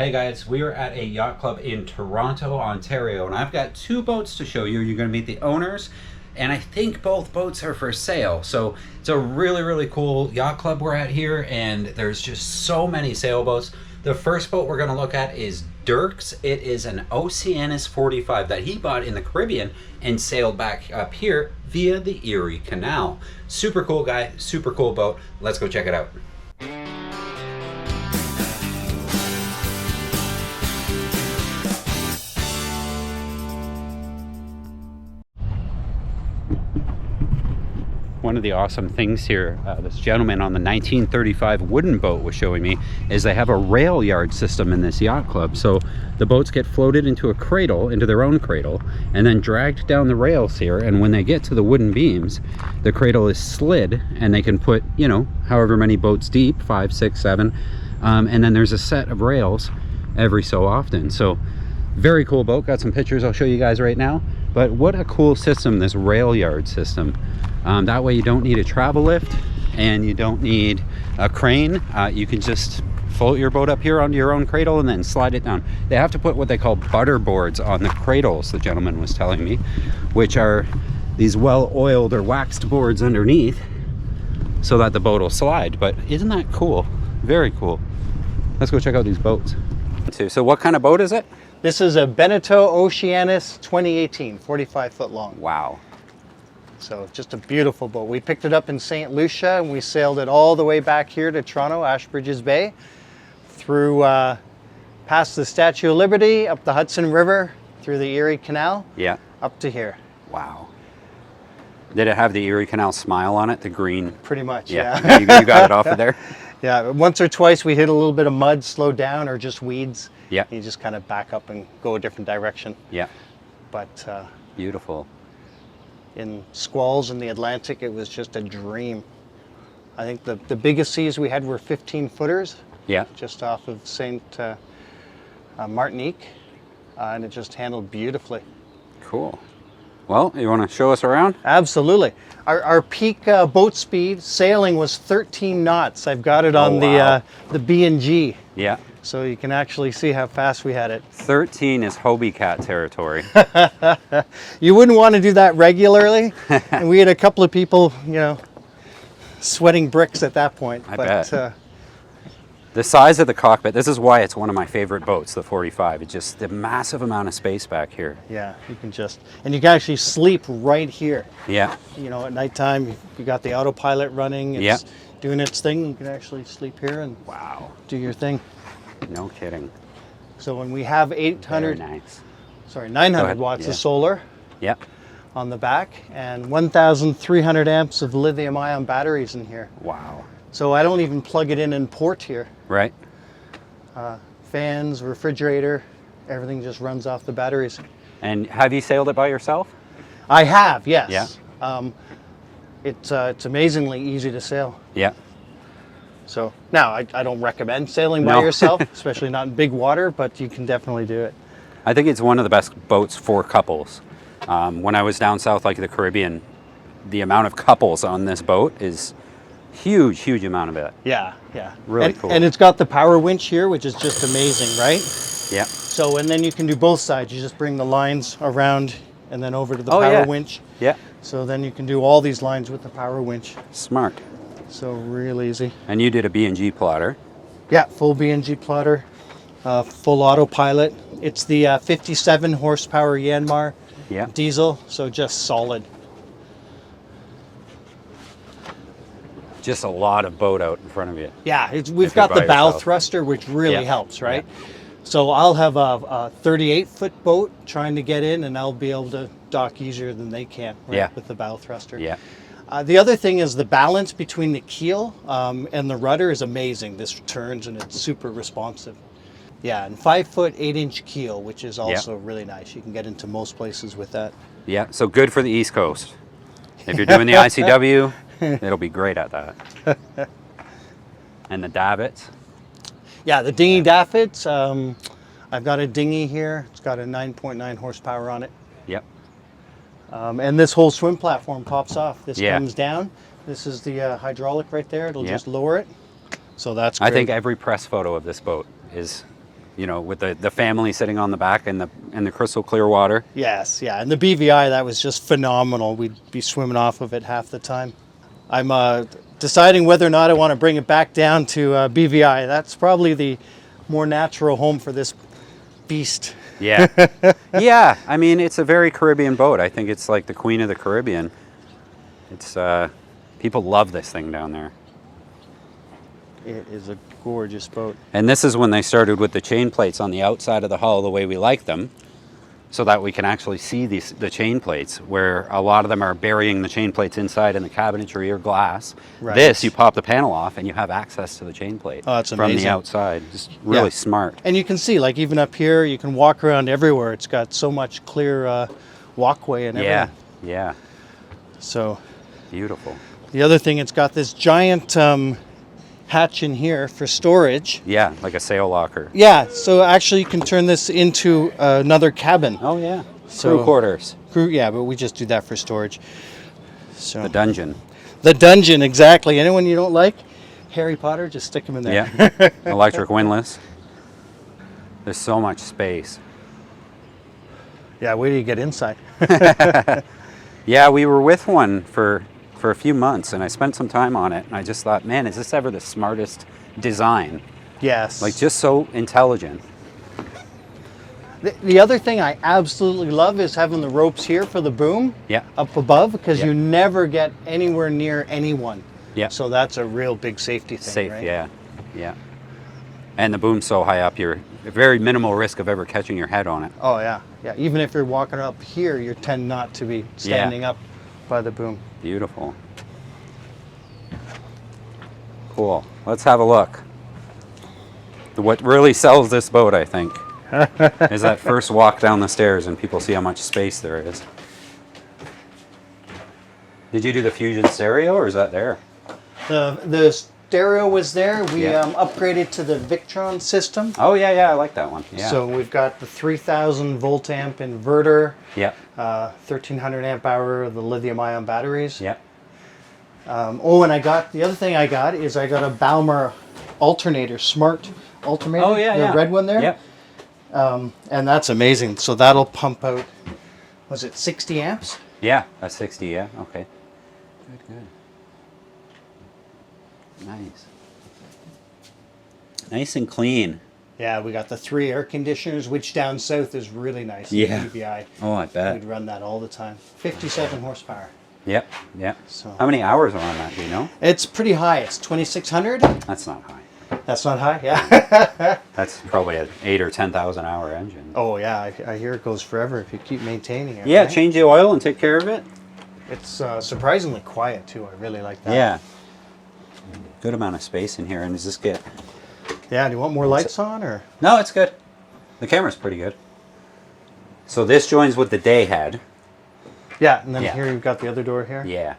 Hey guys, we are at a yacht club in Toronto, Ontario, and I've got two boats to show you. You're going to meet the owners, and I think both boats are for sale. So it's a really cool yacht club we're at here, and there's just so many sailboats. The first boat we're going to look at is Dirk's. It is an Oceanis 45 that he bought in the Caribbean and sailed back up here via the Erie Canal. Super cool guy, super cool boat. Let's go check it out. One of the awesome things here, this gentleman on the 1935 wooden boat was showing me, is they have a rail yard system in this yacht club. So the boats get floated into a cradle, into their own cradle, and then dragged down the rails here. And when they get to the wooden beams, the cradle is slid and they can put, you know, however many boats deep, 5, 6, 7. And then there's a set of rails every so often. So very cool boat. Got some pictures I'll show you guys right now. But what a cool system, this rail yard system. That way you don't need a travel lift and you don't need a crane. You can just float your boat up here onto your own cradle and then slide it down. They have to put what they call butter boards on the cradles, the gentleman was telling me, which are these well-oiled or waxed boards underneath so that the boat will slide. But isn't that cool? Very cool. Let's go check out these boats. So what kind of boat is it? This is a Beneteau Oceanis 2018, 45 foot long. Wow. So just a beautiful boat. We picked it up in St. Lucia and we sailed it all the way back here to Toronto, Ashbridges Bay, through past the Statue of Liberty, up the Hudson River, through the Erie Canal, yeah, up to here. Wow. Did it have the Erie Canal smile on it, the green? Pretty much, yeah. you got it off of there? Yeah, once or twice we hit a little bit of mud, slow down, or just weeds. Yeah. You just kind of back up and go a different direction. Yeah. But beautiful. In squalls in the Atlantic, it was just a dream. I think the biggest seas we had were 15 footers. Yeah. Just off of St. Martinique, and it just handled beautifully. Cool. Well, you want to show us around? Absolutely. Our peak boat speed sailing was 13 knots. I've got it on wow. the B&G. Yeah. So you can actually see how fast we had it. 13 is Hobie Cat territory. You wouldn't want to do that regularly. And we had a couple of people, you know, sweating bricks at that point. I bet. The size of the cockpit, this is why it's one of my favorite boats, the 45. It's just the massive amount of space back here. Yeah, you can and you can actually sleep right here. Yeah. You know, at nighttime, you got the autopilot running. It's doing its thing. You can actually sleep here and wow, do your thing. No kidding. So when we have 900 watts of solar on the back and 1,300 amps of lithium ion batteries in here. Wow. So I don't even plug it in port here. Right. Fans, refrigerator, everything just runs off the batteries. And have you sailed it by yourself? I have, yes. Yeah. It's amazingly easy to sail. Yeah. So now I don't recommend sailing by yourself, especially not in big water, but you can definitely do it. I think it's one of the best boats for couples. When I was down south, like the Caribbean, the amount of couples on this boat is huge amount of it. Yeah. Really cool. And it's got the power winch here, which is just amazing, right? Yeah. So, and then you can do both sides. You just bring the lines around and then over to the power winch. Yeah. So then you can do all these lines with the power winch. Smart. So real easy. And you did a B&G plotter. Yeah, full B&G plotter, full autopilot. It's the 57 horsepower Yanmar diesel, so just solid. Just a lot of boat out in front of you. Yeah, we've got the bow thruster, which really helps, right? Yeah. So I'll have a 38-foot boat trying to get in, and I'll be able to dock easier than they can with the bow thruster. Yeah. The other thing is the balance between the keel and the rudder is amazing. This turns and it's super responsive. Yeah, and 5-foot 8-inch keel, which is also really nice. You can get into most places with that. Yeah, so good for the East Coast. If you're doing the ICW, it'll be great at that. And the davits. Yeah, the dinghy davits. I've got a dinghy here. It's got a 9.9 horsepower on it. Yep. And this whole swim platform pops off. This comes down. This is the hydraulic right there. It'll just lower it. So that's great. I think every press photo of this boat is you know, with the family sitting on the back and the crystal clear water. Yes, yeah. And the BVI, that was just phenomenal. We'd be swimming off of it half the time. I'm deciding whether or not I want to bring it back down to BVI. That's probably the more natural home for this beast. Yeah. Yeah, I mean, it's a very Caribbean boat. I think it's like the Queen of the Caribbean. It's people love this thing down there. It is a gorgeous boat. And this is when they started with the chain plates on the outside of the hull the way we like them, so that we can actually see the chain plates, where a lot of them are burying the chain plates inside in the cabinetry or glass. Right. This, you pop the panel off and you have access to the chain plate Oh, that's from amazing. the outside. Just really smart. And you can see, like, even up here, you can walk around everywhere. It's got so much clear walkway and everything. Yeah. So Beautiful. the other thing, it's got this giant hatch in here for storage. Yeah, like a sail locker. Yeah, so actually you can turn this into another cabin. Oh yeah. So- Crew quarters. Yeah, but we just do that for storage. So The dungeon. the dungeon, exactly. Anyone you don't like, Harry Potter, just stick him in there. Yeah. Electric windlass. There's so much space. Yeah, where do you get inside? Yeah, we were with one for a few months, and I spent some time on it, and I just thought, man, is this ever the smartest design? Yes. Like, just so intelligent. The other thing I absolutely love is having the ropes here for the boom Yeah. up above, because Yeah. you never get anywhere near anyone. Yeah. So that's a real big safety thing, Safe, right? yeah. And the boom's so high up, you're very minimal risk of ever catching your head on it. Oh, yeah. Yeah, even if you're walking up here, you tend not to be standing up by the boom. Beautiful. Cool. Let's have a look. What really sells this boat, I think, is that first walk down the stairs and people see how much space there is. Did you do the Fusion stereo, or is that there? The stereo was there. We Yeah. upgraded to the Victron system. Oh, yeah, I like that one. Yeah. So we've got the 3,000 volt amp inverter, yeah, 1,300 amp hour of the lithium ion batteries. yeah. And the other thing I got is I got a Balmer alternator, smart alternator. Oh, yeah, the red one there. Yep. And that's amazing. So that'll pump out, was it 60 amps? Yeah, a 60, yeah, okay. Good. Nice. Nice and clean. Yeah, we got the 3 air conditioners, which down south is really nice. Yeah. PVI. Oh, I bet. We'd run that all the time. 57 horsepower. Yep, yeah. So How many hours are on that, do you know? it's pretty high. It's 2,600. That's not high. That's not high, yeah. That's probably an 8 or 10,000 hour engine. Oh yeah, I hear it goes forever if you keep maintaining it. Yeah, right? change the oil and take care of it. It's surprisingly quiet too. I really like that. Yeah. Good amount of space in here. And does this get... Yeah. Do you want more lights on or? No, it's good. The camera's pretty good. So this joins with the day head. Yeah, and then Yeah. here you've got the other door here. Yeah.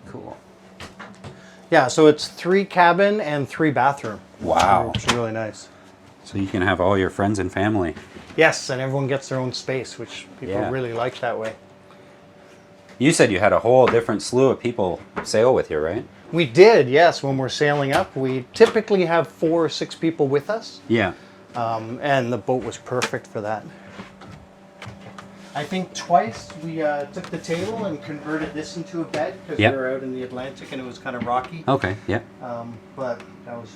Cool. Yeah, so it's 3 cabin and 3 bathroom. Wow. Which is really nice. So you can have all your friends and family. Yes, and everyone gets their own space, which people Yeah. really like that way. You said you had a whole different slew of people sail with you, right? We did, yes. When we're sailing up, we typically have 4 or 6 people with us, Yeah. and the boat was perfect for that. I think twice we took the table and converted this into a bed because Yep. we were out in the Atlantic and it was kind of rocky. Okay, yeah. But that was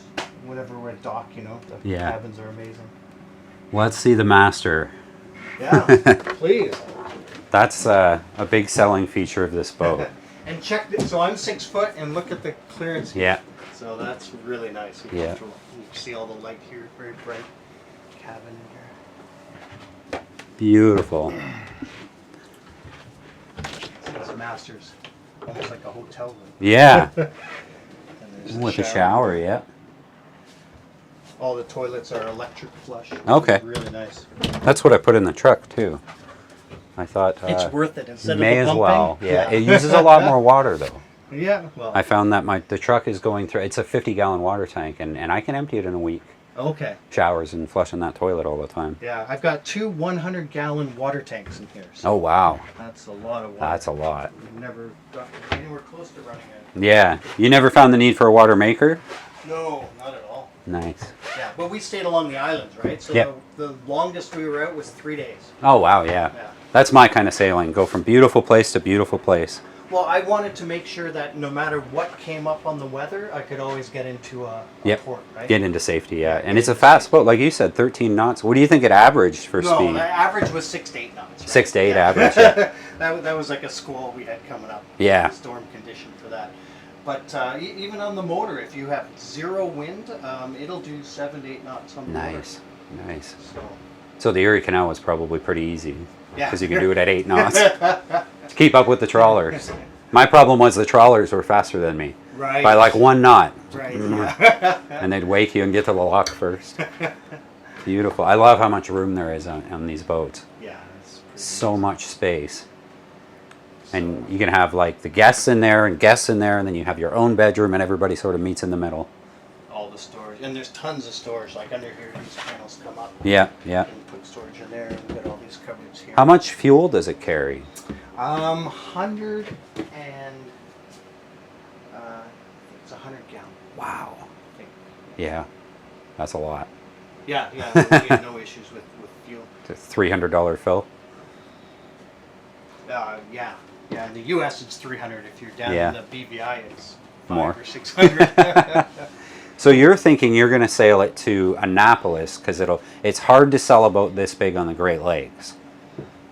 whenever we're at dock, you know, the Yeah. cabins are amazing. Let's see the master. Yeah, please. That's a big selling feature of this boat. And check this. So I'm 6 foot and look at the clearance here. Yeah. So that's really nice. You Yeah. can see all the light here, very bright cabin in here. Beautiful. So it's a master's, almost like a hotel room. Yeah. And there's With a shower, yeah. All the toilets are electric flush. Okay. Really nice. That's what I put in the truck too. I thought It's worth it instead may of as the well. pumping. Yeah. It uses a lot more water though. Yeah. Well. I found that the truck is going through. It's a 50-gallon water tank, and I can empty it in a week. Okay. Showers and flushing that toilet all the time. Yeah, I've got 2 100-gallon water tanks in here. So Oh wow, that's a lot of water. that's a lot. We've never got anywhere close to running out. Yeah. You never found the need for a water maker? No, not at all. Nice. Yeah, but we stayed along the islands, right? So Yep. the longest we were out was 3 days. Oh, wow, yeah. Yeah. That's my kind of sailing. Go from beautiful place to beautiful place. Well, I wanted to make sure that no matter what came up on the weather, I could always get into a Yep. port, right? Get into safety, yeah. And it's a fast boat, like you said, 13 knots. What do you think it averaged for No, speed? the average was 6 to 8 knots. Right? 6 to 8 average, yeah. that was like a squall we had coming up. Yeah. Storm condition for that. But even on the motor, if you have 0 wind, it'll do 7 to 8 knots on the motor. Nice, nice. So, So the Erie Canal was probably pretty easy. yeah. Because you can do it at 8 knots. To keep up with the trawlers. My problem was the trawlers were faster than me. Right. By like 1 knot. Right. Yeah. And they'd wake you and get to the lock first. Beautiful. I love how much room there is on these boats. Yeah. It's pretty So much space. And you can have like the guests in there and guests in there, and then you have your own bedroom, and everybody sort of meets in the middle. all the storage, and there's tons of storage. Like under here, these panels come up. Yeah, yeah. You can put storage in there, and we got all these cupboards here. How much fuel does it carry? 100 and it's 100 gallon. Wow. I think. Yeah, that's a lot. Yeah, yeah. We had no issues with fuel. It's a $300 fill. Yeah. In the U.S. it's 300. If you're down Yeah. in the BVI, it's 500 More. or 600. So you're thinking you're going to sail it to Annapolis because it's hard to sell a boat this big on the Great Lakes.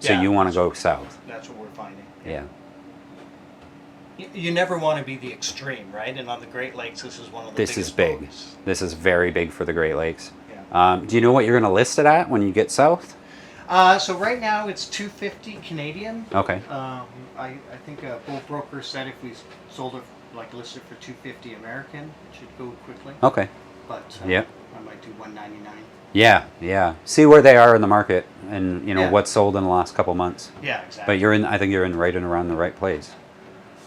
So Yeah. you want to go south. That's what we're finding. Yeah. You never want to be the extreme, right? And on the Great Lakes, this is one of the This biggest is big. boats. This is very big for the Great Lakes. Yeah. Do you know what you're going to list it at when you get south? So right now it's 250 Canadian. Okay. I think a boat broker said if we sold it, like listed for 250 American, it should go quickly. Okay. But Yeah. I might do 199. Yeah, yeah. See where they are in the market, and you know Yeah. what's sold in the last couple months. Yeah, exactly. But I think you're in right and around the right place.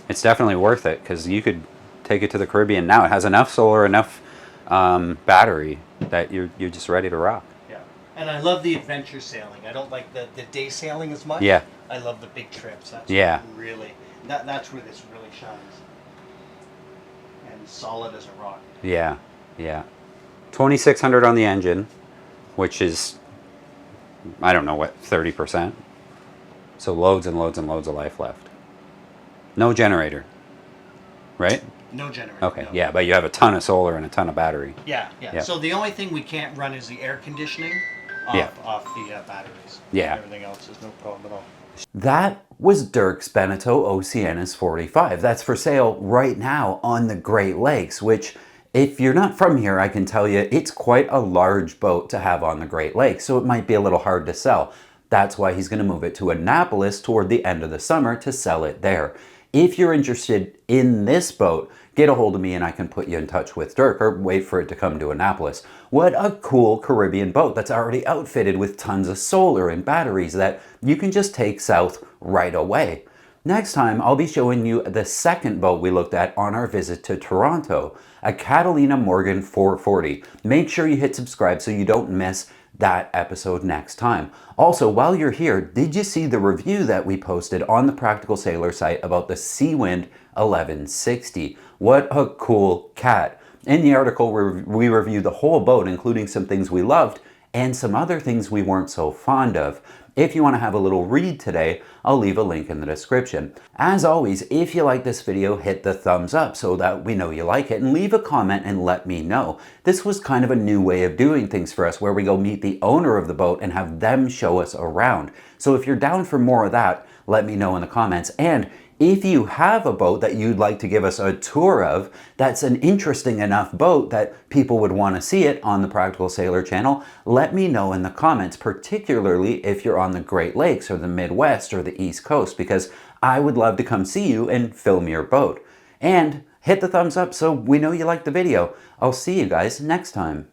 It's definitely worth it because you could take it to the Caribbean now. It has enough solar, enough battery that you're just ready to rock. Yeah. And I love the adventure sailing. I don't like the day sailing as much. Yeah. I love the big trips. That's Yeah. really that's where this really shines. And solid as a rock. Yeah, yeah. 2,600 on the engine, which is, I don't know what, 30%. So loads and loads and loads of life left. No generator, right? No generator. Okay, no. yeah, but you have a ton of solar and a ton of battery. Yeah. Yeah. So the only thing we can't run is the air conditioning off the batteries. Yeah. Everything else is no problem at all. That was Dirk's Beneteau Oceanis 45. That's for sale right now on the Great Lakes, which, if you're not from here, I can tell you it's quite a large boat to have on the Great Lakes, so it might be a little hard to sell. That's why he's going to move it to Annapolis toward the end of the summer to sell it there. If you're interested in this boat, get a hold of me and I can put you in touch with Dirk, or wait for it to come to Annapolis. What a cool Caribbean boat that's already outfitted with tons of solar and batteries that you can just take south right away. Next time, I'll be showing you the second boat we looked at on our visit to Toronto, a Catalina Morgan 440. Make sure you hit subscribe so you don't miss that episode next time. Also, while you're here, did you see the review that we posted on the Practical Sailor site about the Seawind 1160? What a cool cat. In the article, we review the whole boat, including some things we loved and some other things we weren't so fond of. If you want to have a little read today, I'll leave a link in the description. As always, if you like this video, hit the thumbs up so that we know you like it, and leave a comment and let me know. This was kind of a new way of doing things for us, where we go meet the owner of the boat and have them show us around. So if you're down for more of that, let me know in the comments. And if you have a boat that you'd like to give us a tour of, that's an interesting enough boat that people would want to see it on the Practical Sailor channel, let me know in the comments, particularly if you're on the Great Lakes or the Midwest or the East Coast, because I would love to come see you and film your boat. And hit the thumbs up so we know you liked the video. I'll see you guys next time.